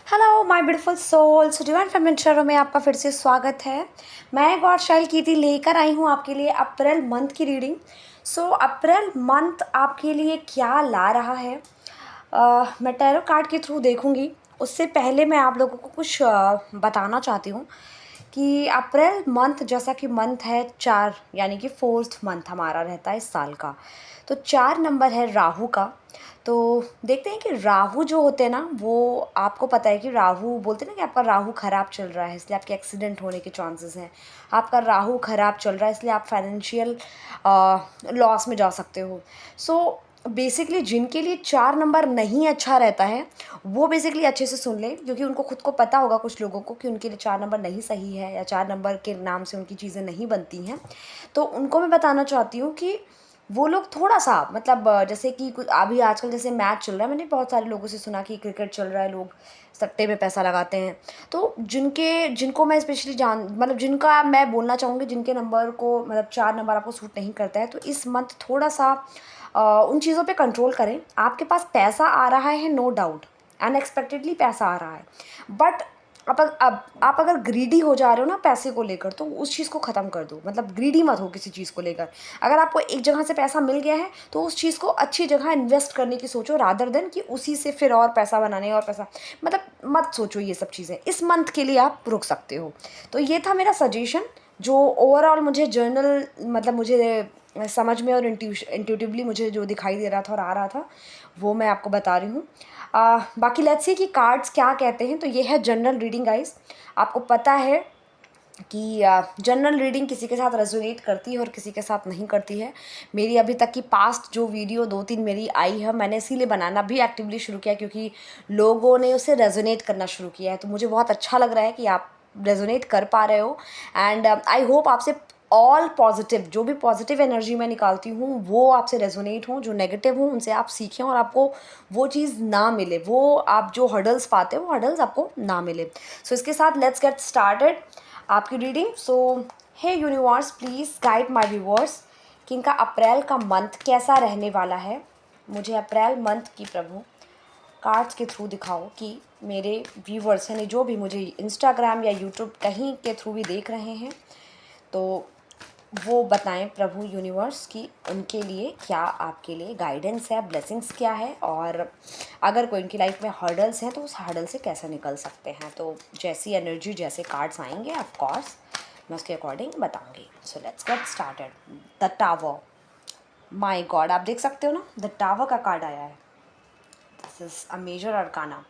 Hello my beautiful souls, divine feminine show में आपका फिर से स्वागत है। मैं गॉड शाइल कीर्ति लेकर आई हूँ आपके लिए अप्रैल मंथ की रीडिंग। अप्रैल मंथ आपके लिए क्या ला रहा है, मैं टैरो कार्ड के थ्रू देखूँगी। उससे पहले मैं आप लोगों को कुछ बताना चाहती हूँ कि अप्रैल मंथ जैसा कि मंथ है 4, यानी कि 4th मंथ हमारा रहता है इस साल का। तो 4 नंबर है राहु का। तो देखते हैं कि राहु जो होते हैं ना, वो आपको पता है कि राहु बोलते हैं ना कि आपका राहु ख़राब चल रहा है इसलिए आपके एक्सीडेंट होने के चांसेस हैं। आपका राहु ख़राब चल रहा है इसलिए आप फाइनेंशियल लॉस में जा सकते हो। बेसिकली जिनके लिए 4 नंबर नहीं अच्छा रहता है वो बेसिकली अच्छे से सुन लें, क्योंकि उनको खुद को पता होगा कुछ लोगों को कि उनके लिए 4 नंबर नहीं सही है या 4 नंबर के नाम से उनकी चीज़ें नहीं बनती हैं। तो उनको मैं बताना चाहती हूँ कि वो लोग थोड़ा-सा मतलब जैसे कि कुछ अभी आजकल जैसे मैच चल रहा है, मैंने बहुत सारे लोगों से सुना कि क्रिकेट चल रहा है, लोग सट्टे में पैसा लगाते हैं। तो जिनको मैं स्पेशली मतलब जिनका मैं बोलना चाहूँगी, जिनके नंबर को मतलब 4 नंबर आपको सूट नहीं करता है, तो इस मंथ थोड़ा-सा उन चीज़ों पे कंट्रोल करें। आपके पास पैसा आ रहा है, नो डाउट, अनएक्सपेक्टेडली पैसा आ रहा है, बट आप अगर ग्रीडी हो जा रहे हो ना पैसे को लेकर, तो उस चीज़ को ख़त्म कर दो। मतलब ग्रीडी मत हो किसी चीज़ को लेकर। अगर आपको एक जगह से पैसा मिल गया है तो उस चीज़ को अच्छी जगह इन्वेस्ट करने की सोचो, रादर देन कि उसी से फिर और पैसा बनाने और पैसा, मतलब मत सोचो ये सब चीज़ें। इस मंथ के लिए आप रुक सकते हो। तो ये था मेरा सजेशन, जो ओवरऑल मुझे जर्नल मतलब मुझे समझ में और इंट्यूटिवली मुझे जो दिखाई दे रहा था और आ रहा था, वो मैं आपको बता रही हूँ। बाकी लेट्स सी कि कार्ड्स क्या कहते हैं। तो ये है जनरल रीडिंग गाइस। आपको पता है कि जनरल रीडिंग किसी के साथ रेजोनेट करती है और किसी के साथ नहीं करती है। मेरी अभी तक की पास्ट जो वीडियो 2-3 मेरी आई है, मैंने इसीलिए बनाना भी एक्टिवली शुरू किया क्योंकि लोगों ने उसे रेजोनेट करना शुरू किया है। तो मुझे बहुत अच्छा लग रहा है कि आप रेजोनेट कर पा रहे हो। एंड आई होप आपसे ऑल पॉजिटिव, जो भी पॉजिटिव एनर्जी मैं निकालती हूँ वो आपसे रेजोनेट हो, जो नेगेटिव हो उनसे आप सीखें और आपको वो चीज़ ना मिले, वो आप जो हर्डल्स पाते हो वो हर्डल्स आपको ना मिले। इसके साथ लेट्स गेट स्टार्टेड आपकी reading. Hey universe, please guide my viewers कि इनका अप्रैल का मंथ कैसा रहने वाला है। मुझे अप्रैल मंथ की प्रभु कार्ड्स के थ्रू दिखाओ कि मेरे व्यूअर्स यानी जो भी मुझे इंस्टाग्राम या यूट्यूब कहीं के थ्रू भी देख रहे हैं, तो वो बताएं प्रभु यूनिवर्स कि उनके लिए क्या, आपके लिए गाइडेंस है, ब्लेसिंग्स क्या है, और अगर कोई उनकी लाइफ में हर्डल्स हैं तो उस हर्डल से कैसे निकल सकते हैं। तो जैसी एनर्जी, जैसे कार्ड्स आएंगे ऑफ कोर्स मैं उसके अकॉर्डिंग बताऊंगी। So let's get started. The tower, my God, आप देख सकते हो ना, द टावर का कार्ड आया है। This is a major arcana,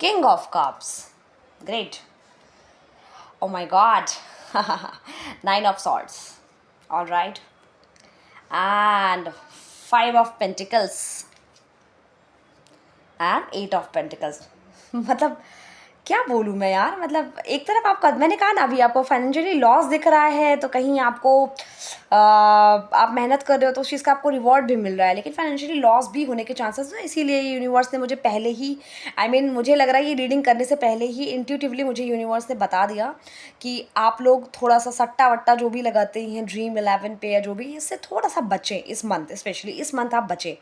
king of cups, great, oh my god, nine of swords, all right, and 5 of pentacles and 8 of pentacles। मतलब क्या बोलूँ मैं यार, मतलब एक तरफ आपका, मैंने कहा ना अभी, आपको फाइनेंशियली लॉस दिख रहा है तो कहीं आपको आप मेहनत कर रहे हो तो उस चीज़ का आपको रिवॉर्ड भी मिल रहा है, लेकिन फाइनेंशियली लॉस भी होने के चांसेस हैं। इसीलिए यूनिवर्स ने मुझे पहले ही, मुझे लग रहा है ये रीडिंग करने से पहले ही इंट्यूटिवली मुझे यूनिवर्स ने बता दिया कि आप लोग थोड़ा सा सट्टा वट्टा जो भी लगाते हैं Dream11 पे या जो भी, इससे थोड़ा सा बचें। इस मंथ, स्पेशली इस मंथ आप बचें,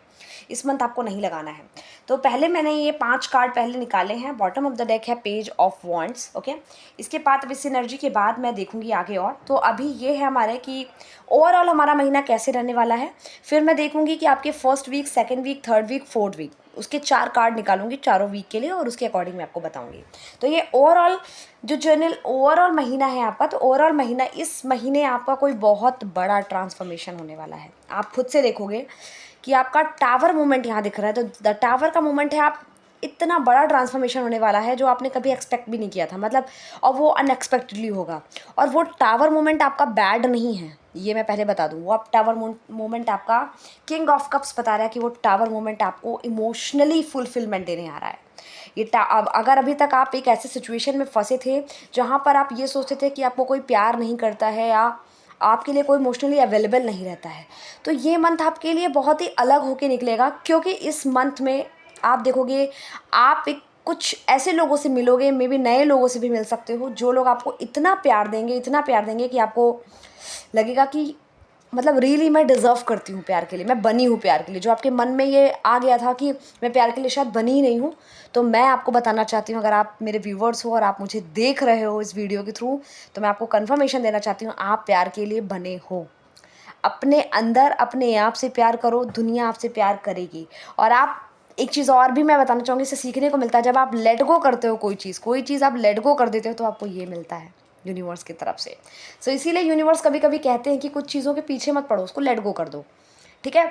इस मंथ आपको नहीं लगाना है। तो पहले मैंने ये 5 कार्ड पहले निकाले हैं। बॉटम ऑफ द डेक है पेज ऑफ वॉन्ड्स, ओके। इसके बाद अब इस एनर्जी के बाद मैं देखूंगी आगे और। तो अभी ये है हमारे कि ओवरऑल हमारा महीना कैसे रहने वाला है। फिर मैं देखूंगी कि आपके first week, second week, third week, fourth week, उसके 4 कार्ड निकालूंगी चारों वीक के लिए और उसके अकॉर्डिंग मैं आपको बताऊंगी। तो ये ओवरऑल जो जर्नल ओवरऑल महीना है आपका, तो ओवरऑल महीना, इस महीने आपका कोई बहुत बड़ा ट्रांसफॉर्मेशन होने वाला है। आप खुद से देखोगे कि आपका टावर मूवमेंट यहाँ दिख रहा है। तो द टावर का मूवमेंट है, आप इतना बड़ा ट्रांसफॉर्मेशन होने वाला है जो आपने कभी एक्सपेक्ट भी नहीं किया था, मतलब, और वो अनएक्सपेक्टेडली होगा। और वो टावर मूवमेंट आपका बैड नहीं है, ये मैं पहले बता दूँ। वो आप टावर मूवमेंट आपका किंग ऑफ कप्स बता रहा है कि वो टावर मूवमेंट आपको इमोशनली फुलफिलमेंट देने आ रहा है। अब अगर अभी तक आप एक ऐसे सिचुएशन में फंसे थे जहाँ पर आप ये सोचते थे कि आपको कोई प्यार नहीं करता है या आपके लिए कोई इमोशनली अवेलेबल नहीं रहता है, तो ये मंथ आपके लिए बहुत ही अलग होके निकलेगा। क्योंकि इस मंथ में आप देखोगे, आप एक कुछ ऐसे लोगों से मिलोगे, मे बी नए लोगों से भी मिल सकते हो, जो लोग आपको इतना प्यार देंगे, इतना प्यार देंगे कि आपको लगेगा कि मतलब रियली मैं डिज़र्व करती हूँ प्यार के लिए, मैं बनी हूँ प्यार के लिए। जो आपके मन में ये आ गया था कि मैं प्यार के लिए शायद बनी ही नहीं हूँ, तो मैं आपको बताना चाहती हूँ, अगर आप मेरे व्यूवर्स हो और आप मुझे देख रहे हो इस वीडियो के थ्रू, तो मैं आपको कन्फर्मेशन देना चाहती हूँ, आप प्यार के लिए बने हो। अपने अंदर अपने आप से प्यार करो, दुनिया आपसे प्यार करेगी। और आप, एक चीज़ और भी मैं बताना चाहूँगी, इससे सीखने को मिलता है, जब आप लेट गो करते हो कोई चीज़ आप लेट गो कर देते हो, तो आपको ये मिलता है यूनिवर्स की तरफ से। सो इसीलिए यूनिवर्स कभी कभी कहते हैं कि कुछ चीज़ों के पीछे मत पड़ो, उसको लेट गो कर दो, ठीक है।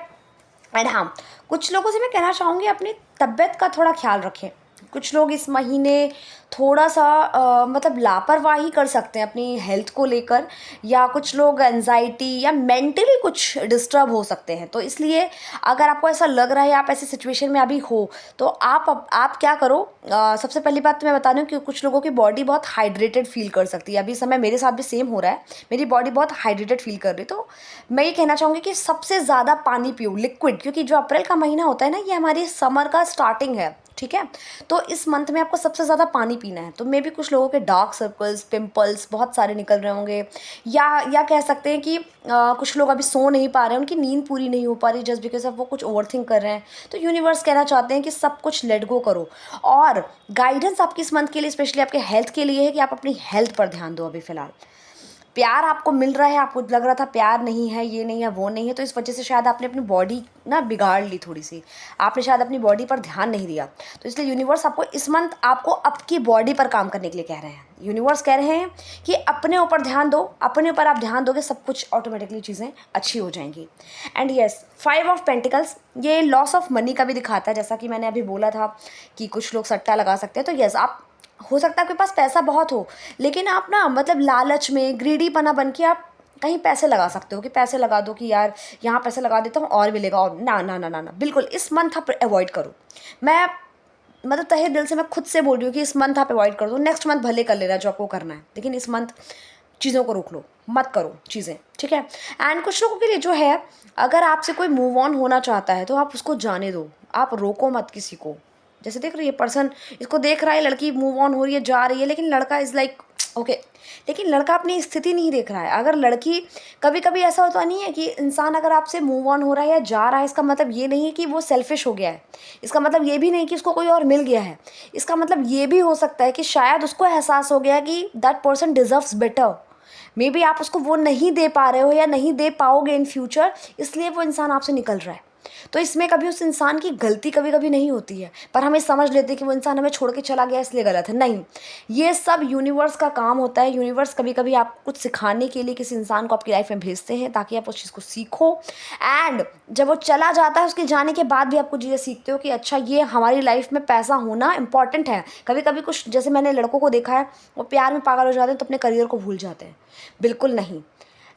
एंड हाँ, कुछ लोगों से मैं कहना चाहूँगी, अपनी तबीयत का थोड़ा ख्याल रखें। कुछ लोग इस महीने थोड़ा सा मतलब लापरवाही कर सकते हैं अपनी हेल्थ को लेकर, या कुछ लोग एंजाइटी या मेंटली कुछ डिस्टर्ब हो सकते हैं। तो इसलिए अगर आपको ऐसा लग रहा है, आप ऐसी सिचुएशन में अभी हो, तो आप क्या करो, सबसे पहली बात तो मैं बता रही हूँ कि कुछ लोगों की बॉडी बहुत हाइड्रेटेड फील कर सकती है। अभी समय मेरे साथ भी सेम हो रहा है, मेरी बॉडी बहुत हाइड्रेटेड फील कर रही है। तो मैं ये कहना चाहूँगी कि सबसे ज़्यादा पानी पियो, लिक्विड, क्योंकि जो अप्रैल का महीना होता है ना, ये हमारी समर का स्टार्टिंग है, ठीक है। तो इस मंथ में आपको सबसे ज़्यादा पानी पीना है। तो मे भी कुछ लोगों के डार्क सर्कल्स, पिंपल्स बहुत सारे निकल रहे होंगे, या कह सकते हैं कि कुछ लोग अभी सो नहीं पा रहे हैं, उनकी नींद पूरी नहीं हो पा रही, जस्ट बिकॉज ऑफ वो कुछ ओवर थिंक कर रहे हैं। तो यूनिवर्स कहना चाहते हैं कि सब कुछ लेट गो करो। और गाइडेंस आपकी इस मंथ के लिए, स्पेशली आपके हेल्थ के लिए है कि आप अपनी हेल्थ पर ध्यान दो। अभी फ़िलहाल प्यार आपको मिल रहा है, आपको लग रहा था प्यार नहीं है, ये नहीं है, वो नहीं है, तो इस वजह से शायद आपने अपनी बॉडी ना बिगाड़ ली थोड़ी सी, आपने शायद अपनी बॉडी पर ध्यान नहीं दिया। तो इसलिए यूनिवर्स आपको इस मंथ आपको आपकी बॉडी पर काम करने के लिए कह रहे हैं। यूनिवर्स कह रहे हैं कि अपने ऊपर ध्यान दो, अपने ऊपर आप ध्यान दोगे, सब कुछ ऑटोमेटिकली चीज़ें अच्छी हो जाएंगी। एंड येस, 5 ऑफ पेंटिकल्स ये लॉस ऑफ मनी का भी दिखाता है, जैसा कि मैंने अभी बोला था कि कुछ लोग सट्टा लगा सकते हैं। तो येस, आप, हो सकता है आपके पास पैसा बहुत हो, लेकिन आप ना मतलब लालच में, ग्रीडीपना बन के आप कहीं पैसे लगा सकते हो, कि पैसे लगा दो कि यार यहाँ पैसे लगा देता हूँ और मिलेगा, और ना ना ना ना ना, बिल्कुल इस मंथ आप अवॉइड करो। मैं मतलब तहे दिल से मैं खुद से बोल रही हूँ कि इस मंथ आप अवॉइड कर दो। नेक्स्ट मंथ भले कर लेना जो आपको करना है, लेकिन इस मंथ चीज़ों को रोक लो, मत करो चीज़ें, ठीक है। एंड कुछ लोगों के लिए जो है, अगर आपसे कोई मूव ऑन होना चाहता है तो आप उसको जाने दो, आप रोको मत किसी को। जैसे देख रही है पर्सन, इसको देख रहा है, लड़की मूव ऑन हो रही है, जा रही है, लेकिन लड़का इज़ लाइक ओके, लेकिन लड़का अपनी स्थिति नहीं देख रहा है। अगर लड़की, कभी कभी ऐसा होता नहीं है कि इंसान अगर आपसे मूव ऑन हो रहा है या जा रहा है, इसका मतलब ये नहीं है कि वो सेल्फिश हो गया है, इसका मतलब ये भी नहीं कि उसको कोई और मिल गया है। इसका मतलब ये भी हो सकता है कि शायद उसको एहसास हो गया कि that person deserves better. May be आप उसको वो नहीं दे पा रहे हो या नहीं दे पाओगे इन फ्यूचर, इसलिए वो इंसान आपसे निकल रहा है। तो इसमें कभी उस इंसान की गलती कभी कभी नहीं होती है, पर हम ये समझ लेते हैं कि वो इंसान हमें छोड़ के चला गया इसलिए गलत है। नहीं, ये सब यूनिवर्स का काम होता है। यूनिवर्स कभी कभी आपको कुछ सिखाने के लिए किसी इंसान को आपकी लाइफ में भेजते हैं, ताकि आप उस चीज़ को सीखो। एंड जब वो चला जाता है, उसके जाने के बाद भी आपको चीज़ें सीखते हो कि अच्छा, ये हमारी लाइफ में पैसा होना इंपॉर्टेंट है। कभी कभी कुछ, जैसे मैंने लड़कों को देखा है, वो प्यार में पागल हो जाते हैं तो अपने करियर को भूल जाते हैं। बिल्कुल नहीं।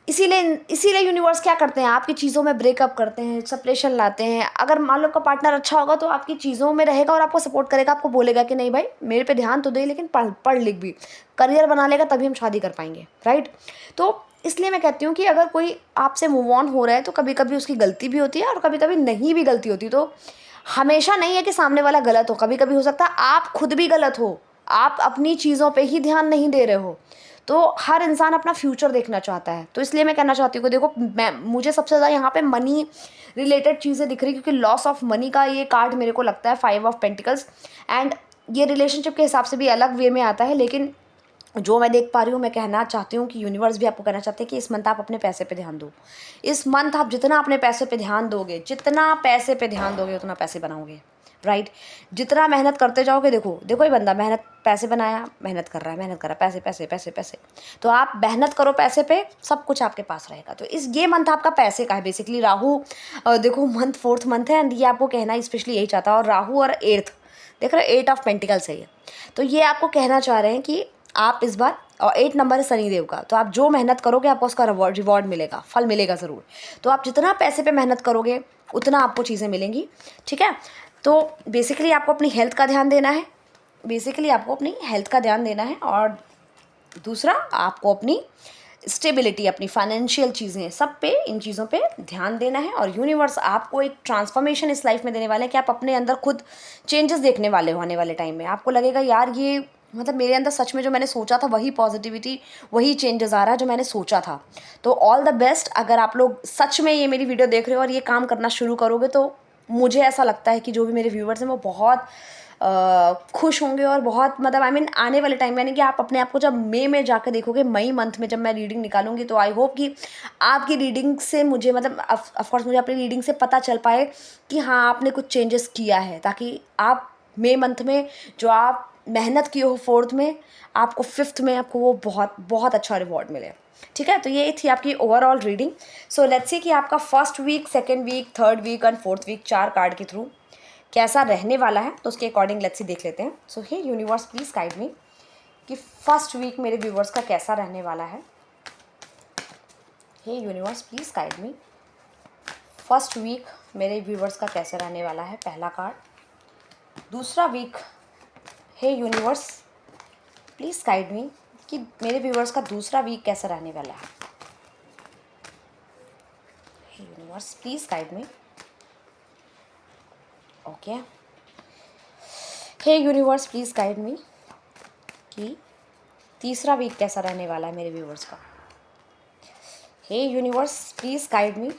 इसीलिए यूनिवर्स क्या करते हैं, आपकी चीज़ों में ब्रेकअप करते हैं, सेपरेशन लाते हैं। अगर मान लो आपका पार्टनर अच्छा होगा तो आपकी चीज़ों में रहेगा और आपको सपोर्ट करेगा, आपको बोलेगा कि नहीं भाई मेरे पे ध्यान तो दे, लेकिन पढ़ पढ़ लिख भी, करियर बना लेगा, तभी हम शादी कर पाएंगे, राइट। तो इसलिए मैं कहती हूँ कि अगर कोई आपसे मूव ऑन हो रहा है, तो कभी कभी उसकी गलती भी होती है और कभी कभी नहीं भी गलती होती। तो हमेशा नहीं है कि सामने वाला गलत हो, कभी कभी हो सकता है आप खुद भी गलत हो, आप अपनी चीज़ों पे ही ध्यान नहीं दे रहे हो। तो हर इंसान अपना फ्यूचर देखना चाहता है। तो इसलिए मैं कहना चाहती हूँ कि देखो, मुझे सबसे ज़्यादा यहाँ पे मनी रिलेटेड चीज़ें दिख रही, क्योंकि लॉस ऑफ मनी का ये कार्ड मेरे को लगता है 5 ऑफ पेंटिकल्स। एंड ये रिलेशनशिप के हिसाब से भी अलग वे में आता है, लेकिन जो मैं देख पा रही हूँ, मैं कहना चाहती हूँ कि यूनिवर्स भी आपको कहना चाहते हैं कि इस मंथ आप अपने पैसे पे ध्यान दो। इस मंथ आप जितना अपने पैसे पे ध्यान दोगे, जितना पैसे पे ध्यान दोगे, उतना पैसे बनाओगे, राइट। जितना मेहनत करते जाओगे, देखो देखो ये बंदा मेहनत, पैसे बनाया, मेहनत कर रहा है, मेहनत कर रहा है, पैसे पैसे पैसे पैसे। तो आप मेहनत करो पैसे पे, सब कुछ आपके पास रहेगा। तो ये मंथ आपका पैसे का है बेसिकली। राहु देखो मंथ 4th मंथ है, एंड ये आपको कहना स्पेशली यही चाहता है। और राहु और 8th, देख रहे हो 8 ऑफ पेंटिकल्स है ये। तो ये आपको कहना चाह रहे हैं कि आप इस बार, और 8 नंबर है शनिदेव का, तो आप जो मेहनत करोगे आपको उसका रिवॉर्ड मिलेगा, फल मिलेगा ज़रूर। तो आप जितना पैसे पे मेहनत करोगे, उतना आपको चीज़ें मिलेंगी, ठीक है। तो बेसिकली आपको अपनी हेल्थ का ध्यान देना है, और दूसरा आपको अपनी स्टेबिलिटी, अपनी फाइनेंशियल चीज़ें, सब पे, इन चीज़ों पे ध्यान देना है। और यूनिवर्स आपको एक ट्रांसफॉर्मेशन इस लाइफ में देने वाले हैं कि आप अपने अंदर खुद चेंजेस देखने वाले हो। आने वाले टाइम में आपको लगेगा यार ये मतलब मेरे अंदर सच में जो मैंने सोचा था वही पॉजिटिविटी, वही चेंजेस आ रहा है जो मैंने सोचा था। तो ऑल द बेस्ट। अगर आप लोग सच में ये मेरी वीडियो देख रहे हो और ये काम करना शुरू करोगे तो मुझे ऐसा लगता है कि जो भी मेरे व्यूवर्स हैं वो बहुत खुश होंगे और बहुत मतलब आई मीन आने वाले टाइम यानी कि आप अपने आप को जब मई में जाकर देखोगे, मई मंथ में जब मैं रीडिंग निकालूंगी, तो आई होप कि आपकी रीडिंग से मुझे मतलब ऑफकोर्स मुझे अपनी रीडिंग से पता चल पाए कि हाँ आपने कुछ चेंजेस किया है, ताकि आप मई मंथ में जो आप मेहनत की हो फोर्थ में, आपको फिफ्थ में आपको वो बहुत बहुत अच्छा रिवॉर्ड मिले। ठीक है, तो ये थी आपकी overall reading. So let's see कि आपका first week, second week, third week and fourth week 4 card के थ्रू कैसा रहने वाला है, तो उसके अकॉर्डिंग लेट्स सी देख लेते हैं। सो हे यूनिवर्स प्लीज़ गाइड मी कि फर्स्ट वीक मेरे व्यूवर्स का कैसा रहने वाला है। Hey universe please guide me first week मेरे व्यूवर्स का कैसे रहने वाला है, पहला कार्ड। दूसरा week, hey universe please guide me कि मेरे व्यूवर्स का दूसरा वीक कैसा रहने वाला है। Hey universe please guide me. Okay, hey universe please guide me कि तीसरा वीक कैसा रहने वाला है मेरे व्यूवर्स का। हे यूनिवर्स प्लीज़ गाइड मी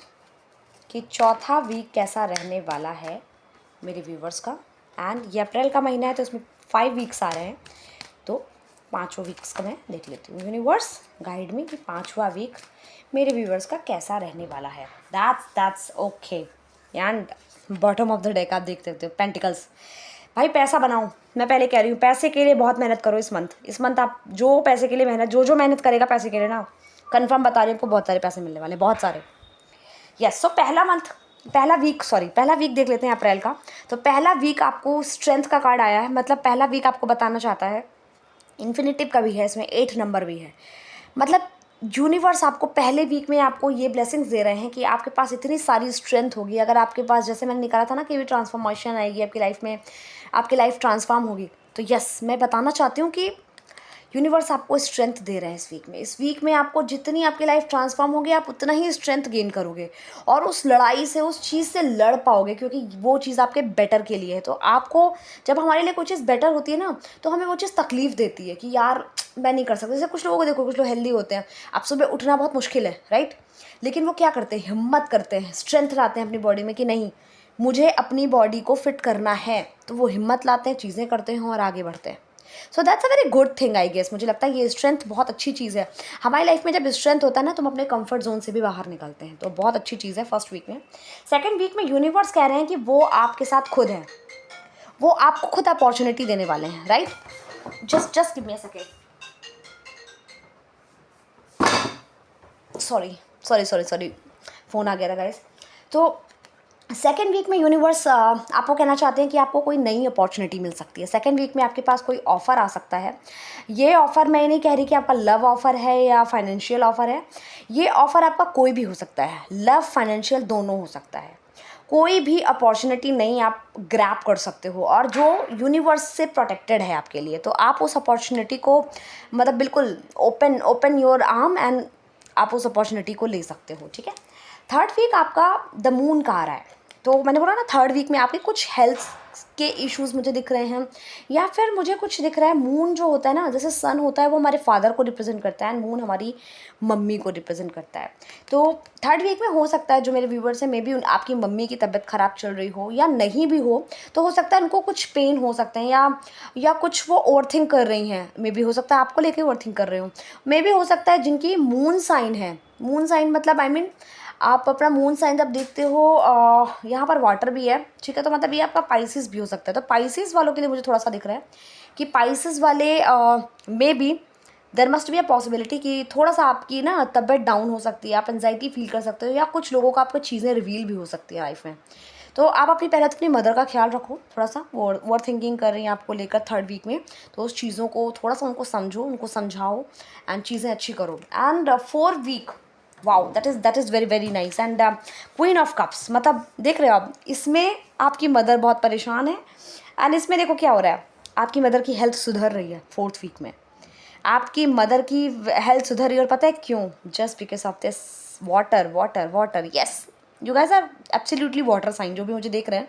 कि चौथा वीक कैसा रहने वाला है मेरे व्यूवर्स का। एंड ये अप्रैल का महीना है तो इसमें 5 वीक्स आ रहे हैं, तो पाँचों वीक्स का मैं देख लेती हूँ। यूनिवर्स गाइड मी कि पाँचवा वीक मेरे व्यूवर्स का कैसा रहने वाला है। That's okay. And bottom of the deck आप देख सकते हो, पेंटिकल्स। भाई पैसा बनाओ, मैं पहले कह रही हूँ पैसे के लिए बहुत मेहनत करो इस मंथ। इस मंथ आप जो पैसे के लिए मेहनत, जो मेहनत करेगा पैसे के लिए ना, कन्फर्म बता रही हूँ आपको बहुत सारे पैसे मिलने वाले, बहुत सारे। यस, सो पहला वीक देख लेते हैं अप्रैल का। तो पहला वीक आपको स्ट्रेंथ का कार्ड आया है, मतलब पहला वीक आपको बताना चाहता है, इन्फिनिटिव का भी है इसमें, 8 नंबर भी है। मतलब यूनिवर्स आपको पहले वीक में आपको ये ब्लेसिंग्स दे रहे हैं कि आपके पास इतनी सारी स्ट्रेंथ होगी। अगर आपके पास, जैसे मैंने निकाला था ना कि भी ट्रांसफॉर्मेशन आएगी आपकी लाइफ में, आपकी लाइफ ट्रांसफॉर्म होगी, तो यस मैं बताना चाहती हूँ कि यूनिवर्स आपको स्ट्रेंथ दे रहा है इस वीक में। इस वीक में आपको जितनी आपकी लाइफ ट्रांसफॉर्म होगी, आप उतना ही स्ट्रेंथ गेन करोगे और उस लड़ाई से, उस चीज़ से लड़ पाओगे, क्योंकि वो चीज़ आपके बेटर के लिए है। तो आपको जब हमारे लिए कोई चीज़ बेटर होती है ना, तो हमें वो चीज़ तकलीफ देती है कि यार मैं नहीं कर सकता। जैसे कुछ लोगों को देखो, कुछ लोग हेल्दी होते हैं, अब सुबह उठना बहुत मुश्किल है, राइट, लेकिन वो क्या करते हैं, हिम्मत करते हैं, स्ट्रेंथ लाते हैं अपनी बॉडी में कि नहीं मुझे अपनी बॉडी को फिट करना है, तो वो हिम्मत लाते हैं, चीज़ें करते हैं और आगे बढ़ते हैं। So that's a very good thing I guess. मुझे लगता है ये स्ट्रेंथ बहुत अच्छी चीज़ है हमारी लाइफ में। जब स्ट्रेंथ होता है ना, तो हम अपने कंफर्ट जोन से भी बाहर निकलते हैं, तो बहुत अच्छी चीज़ है फर्स्ट वीक में। सेकेंड वीक में यूनिवर्स कह रहे हैं कि वो आपके साथ खुद हैं, वो आपको खुद अपॉर्चुनिटी देने वाले हैं, right. Just give me a second, sorry phone आ गया था गाइस। तो सेकेंड वीक में यूनिवर्स आपको कहना चाहते हैं कि आपको कोई नई अपॉर्चुनिटी मिल सकती है। सेकेंड वीक में आपके पास कोई ऑफ़र आ सकता है। ये ऑफ़र मैं नहीं कह रही कि आपका लव ऑफ़र है या फाइनेंशियल ऑफ़र है। ये ऑफ़र आपका कोई भी हो सकता है, लव फाइनेंशियल दोनों हो सकता है। कोई भी अपॉर्चुनिटी नहीं आप ग्रैब कर सकते हो और जो यूनिवर्स से प्रोटेक्टेड है आपके लिए, तो आप उस अपॉर्चुनिटी को मतलब बिल्कुल ओपन योर आर्म एंड आप उस अपॉर्चुनिटी को ले सकते हो। ठीक है, थर्ड वीक आपका द मून का आ रहा है। तो मैंने बोला ना, थर्ड वीक में आपके कुछ हेल्थ के इश्यूज़ मुझे दिख रहे हैं, या फिर मुझे कुछ दिख रहा है, मून जो होता है ना, जैसे सन होता है वो हमारे फादर को रिप्रेजेंट करता है एंड मून हमारी मम्मी को रिप्रेजेंट करता है। तो थर्ड वीक में हो सकता है जो मेरे व्यूवर्स हैं, मे बी आपकी मम्मी की तबीयत ख़राब चल रही हो या नहीं भी हो, तो हो सकता है उनको कुछ पेन हो सकते हैं या कुछ वो ओवर थिंक कर रही हैं। मे बी हो सकता है आपको लेके ओवर थिंक कर रहे हो। मे बी हो सकता है जिनकी मून साइन है, मून साइन मतलब आई मीन आप अपना मून साइन जब देखते हो, यहाँ पर वाटर भी है, ठीक है, तो मतलब ये आपका पाइसिस भी हो सकता है। तो पाइसिस वालों के लिए मुझे थोड़ा सा दिख रहा है कि पाइसिस वाले may be there must be a possibility कि थोड़ा सा आपकी ना तबीयत डाउन हो सकती है, आप एंजाइटी फील कर सकते हो, या कुछ लोगों को आपको चीज़ें रिवील भी हो सकती है लाइफ में। तो आप पहले तो अपनी मदर का ख्याल रखो, थोड़ा सा वो ओवर थिंकिंग कर रही हैं आपको लेकर थर्ड वीक में, तो उस चीज़ों को थोड़ा सा उनको समझो, उनको समझाओ एंड चीज़ें अच्छी करो। And fourth week, wow, that is very very nice. And queen of cups, मतलब देख रहे हो आप, इसमें आपकी मदर बहुत परेशान है एंड इसमें देखो क्या हो रहा है, आपकी मदर की हेल्थ सुधर रही है फोर्थ वीक में, आपकी मदर की हेल्थ सुधर रही है। और पता है क्यों? Just because of this water. Yes, you guys are absolutely water sign, जो भी मुझे देख रहे हैं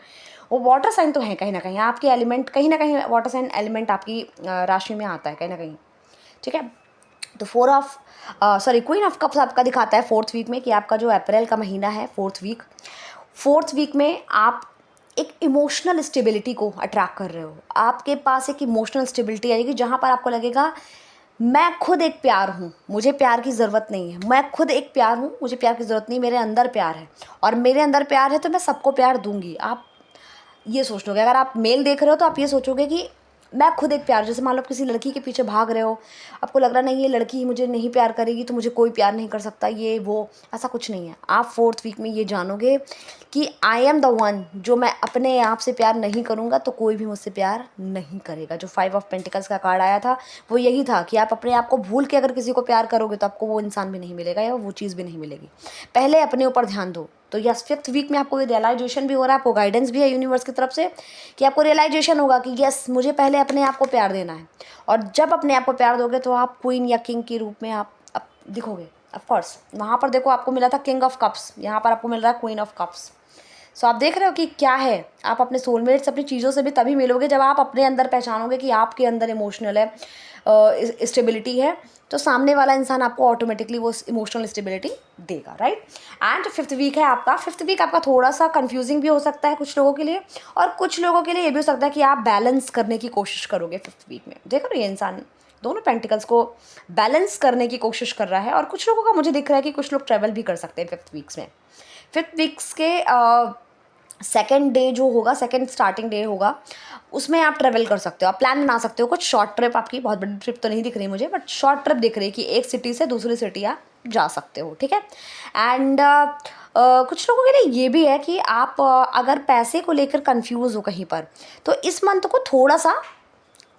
वो वाटर साइन तो है कहीं ना कहीं, आपके एलिमेंट कहीं ना कहीं वाटर साइन एलिमेंट आपकी राशि में आता है कहीं ना कहीं, ठीक है। तो क्वीन ऑफ कप्स आपका दिखाता है 4th वीक में कि आपका जो अप्रैल का महीना है 4th वीक में आप एक इमोशनल स्टेबिलिटी को अट्रैक्ट कर रहे हो। आपके पास एक इमोशनल स्टेबिलिटी आएगी जहाँ पर आपको लगेगा मैं खुद एक प्यार हूँ, मुझे प्यार की ज़रूरत नहीं है, मैं खुद एक प्यार हूँ, मुझे प्यार की ज़रूरत नहीं, मेरे अंदर प्यार है और मेरे अंदर प्यार है तो मैं सबको प्यार दूंगी। आप ये सोच लोगे, अगर आप मेल देख रहे हो तो आप ये सोचोगे कि मैं खुद एक प्यार, जैसे मान लो आप किसी लड़की के पीछे भाग रहे हो, आपको लग रहा नहीं ये लड़की मुझे नहीं प्यार करेगी तो मुझे कोई प्यार नहीं कर सकता, ये वो, ऐसा कुछ नहीं है। आप 4th वीक में ये जानोगे कि आई एम द वन, जो मैं अपने आप से प्यार नहीं करूँगा तो कोई भी मुझसे प्यार नहीं करेगा। जो 5 ऑफ पेंटिकल्स का कार्ड आया था वो यही था कि आप अपने आप को भूल के अगर किसी को प्यार करोगे तो आपको वो इंसान भी नहीं मिलेगा या वो चीज़ भी नहीं मिलेगी। पहले अपने ऊपर ध्यान दो। तो यस, 5th वीक में आपको ये रियलाइजेशन भी हो रहा है, आपको गाइडेंस भी है यूनिवर्स की तरफ से कि आपको रियलाइजेशन होगा कि यस मुझे पहले अपने आप को प्यार देना है। और जब अपने आप को प्यार दोगे तो आप क्वीन या किंग के रूप में आप दिखोगे। ऑफ कोर्स वहाँ पर देखो आपको मिला था किंग ऑफ कप्स, यहाँ पर आपको मिल रहा है क्वीन ऑफ कप्स। सो आप देख रहे हो कि क्या है, आप अपने सोलमेट्स अपनी चीज़ों से भी तभी मिलोगे जब आप अपने अंदर पहचानोगे कि आपके अंदर इमोशनल है, स्टेबिलिटी है, तो सामने वाला इंसान आपको ऑटोमेटिकली वो इमोशनल स्टेबिलिटी देगा, राइट। एंड 5th वीक है आपका। 5th वीक आपका थोड़ा सा कंफ्यूजिंग भी हो सकता है कुछ लोगों के लिए, और कुछ लोगों के लिए ये भी हो सकता है कि आप बैलेंस करने की कोशिश करोगे 5th वीक में। देखो ये इंसान दोनों पेंटिकल्स को बैलेंस करने की कोशिश कर रहा है, और कुछ लोगों का मुझे दिख रहा है कि कुछ लोग ट्रैवल भी कर सकते हैं 5th वीक्स में। 5th वीक्स के सेकेंड डे जो होगा, सेकेंड स्टार्टिंग डे होगा, उसमें आप ट्रैवल कर सकते हो, आप प्लान बना सकते हो कुछ शॉर्ट ट्रिप। आपकी बहुत बड़ी ट्रिप तो नहीं दिख रही मुझे, बट शॉर्ट ट्रिप दिख रही है कि एक सिटी से दूसरी सिटी आप जा सकते हो, ठीक है। एंड कुछ लोगों के लिए ये भी है कि आप अगर पैसे को लेकर कंफ्यूज हो कहीं पर, तो इस मंथ को थोड़ा सा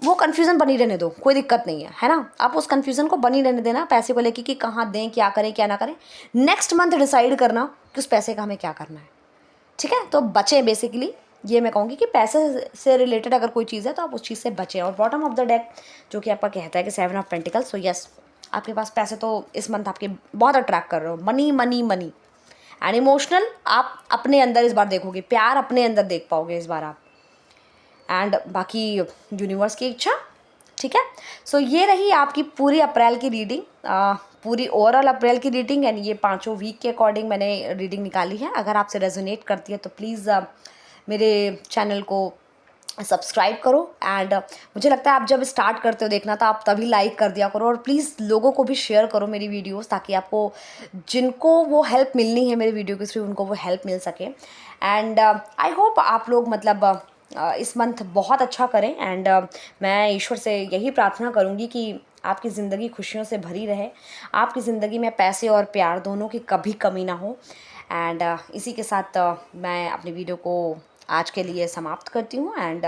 वो कन्फ्यूज़न बनी रहने दो, कोई दिक्कत नहीं है ना। आप उस कन्फ्यूज़न को बनी रहने देना पैसे को लेके कि कहाँ दें, क्या करें क्या ना करें। नेक्स्ट मंथ डिसाइड करना कि उस पैसे का हमें क्या करना है, ठीक है। तो बचें, बेसिकली ये मैं कहूँगी कि पैसे से रिलेटेड अगर कोई चीज़ है तो आप उस चीज़ से बचें। और बॉटम ऑफ द डेक जो कि आपका कहता है कि 7 ऑफ पेंटिकल्स, सो यस आपके पास पैसे तो इस मंथ आपके बहुत अट्रैक्ट कर रहे हो, money money money. And emotional आप अपने अंदर इस बार देखोगे, प्यार अपने अंदर देख पाओगे इस बार आप। एंड बाकी यूनिवर्स की इच्छा, ठीक है। सो ये रही आपकी पूरी अप्रैल की रीडिंग, पूरी ओवरऑल अप्रैल की रीडिंग, एंड ये 5 वीक के अकॉर्डिंग मैंने रीडिंग निकाली है। अगर आपसे रेजोनेट करती है तो प्लीज़ मेरे चैनल को सब्सक्राइब करो। एंड मुझे लगता है आप जब स्टार्ट करते हो देखना तो आप तभी लाइक कर दिया करो, और प्लीज़ लोगों को भी शेयर करो मेरी वीडियोस, ताकि आपको जिनको वो हेल्प मिलनी है मेरे वीडियो के थ्रू उनको वो हेल्प मिल सके। एंड आई होप आप लोग मतलब इस मंथ बहुत अच्छा करें। एंड मैं ईश्वर से यही प्रार्थना करूँगी कि आपकी ज़िंदगी खुशियों से भरी रहे, आपकी ज़िंदगी में पैसे और प्यार दोनों की कभी कमी ना हो। एंड इसी के साथ मैं अपनी वीडियो को आज के लिए समाप्त करती हूँ। एंड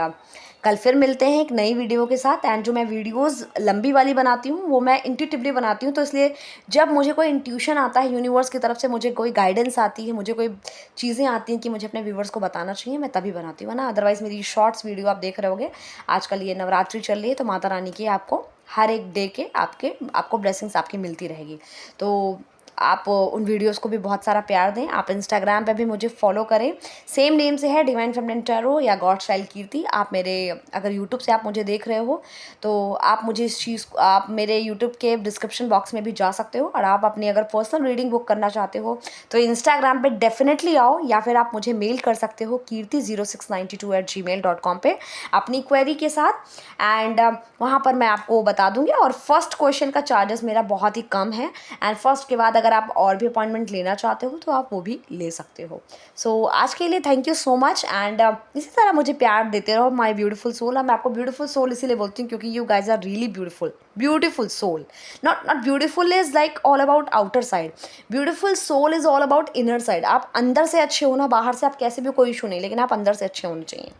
कल फिर मिलते हैं एक नई वीडियो के साथ। एंड जो मैं वीडियोस लंबी वाली बनाती हूँ वो मैं इंट्यूटिवली बनाती हूँ, तो इसलिए जब मुझे कोई इंट्यूशन आता है यूनिवर्स की तरफ से, मुझे कोई गाइडेंस आती है, मुझे कोई चीज़ें आती हैं कि मुझे अपने व्यूवर्स को बताना चाहिए, मैं तभी बनाती हूँ ना। अदरवाइज़ मेरी शॉर्ट्स वीडियो आप देख रहे होगे। आजकल ये नवरात्रि चल रही है तो माता रानी की आपको हर एक डे के आपको ब्लेसिंग्स आपकी मिलती रहेगी। तो आप उन वीडियोस को भी बहुत सारा प्यार दें। आप इंस्टाग्राम पे भी मुझे फॉलो करें, सेम नेम से है डिवाइन फेमिनिन टैरो या गॉड स्टाइल कीर्ति। आप मेरे अगर यूट्यूब से आप मुझे देख रहे हो तो आप मुझे इस चीज़ को आप मेरे यूट्यूब के डिस्क्रिप्शन बॉक्स में भी जा सकते हो, और आप अपनी अगर पर्सनल रीडिंग बुक करना चाहते हो तो इंस्टाग्राम पे डेफिनेटली आओ, या फिर आप मुझे मेल कर सकते हो kirti0692@gmail.com पे अपनी क्वेरी के साथ। एंड वहाँ पर मैं आपको बता दूँगी। और फर्स्ट क्वेश्चन का चार्जेस मेरा बहुत ही कम है, एंड फर्स्ट के बाद अगर आप और भी अपॉइंटमेंट लेना चाहते हो तो आप वो भी ले सकते हो। सो आज के लिए thank you so much. And इसी तरह मुझे प्यार देते रहो माय ब्यूटीफुल सोल। मैं आपको ब्यूटीफुल सोल इसीलिए बोलती हूँ क्योंकि you guys are really beautiful soul. Not beautiful is like all about outer side, beautiful soul is all about inner side. आप अंदर से अच्छे हो ना, बाहर से आप कैसे भी कोई इशू नहीं, लेकिन आप अंदर से अच्छे होने चाहिए,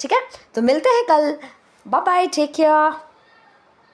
ठीक है। तो मिलते हैं कल, बाय बाय, टेक केयर।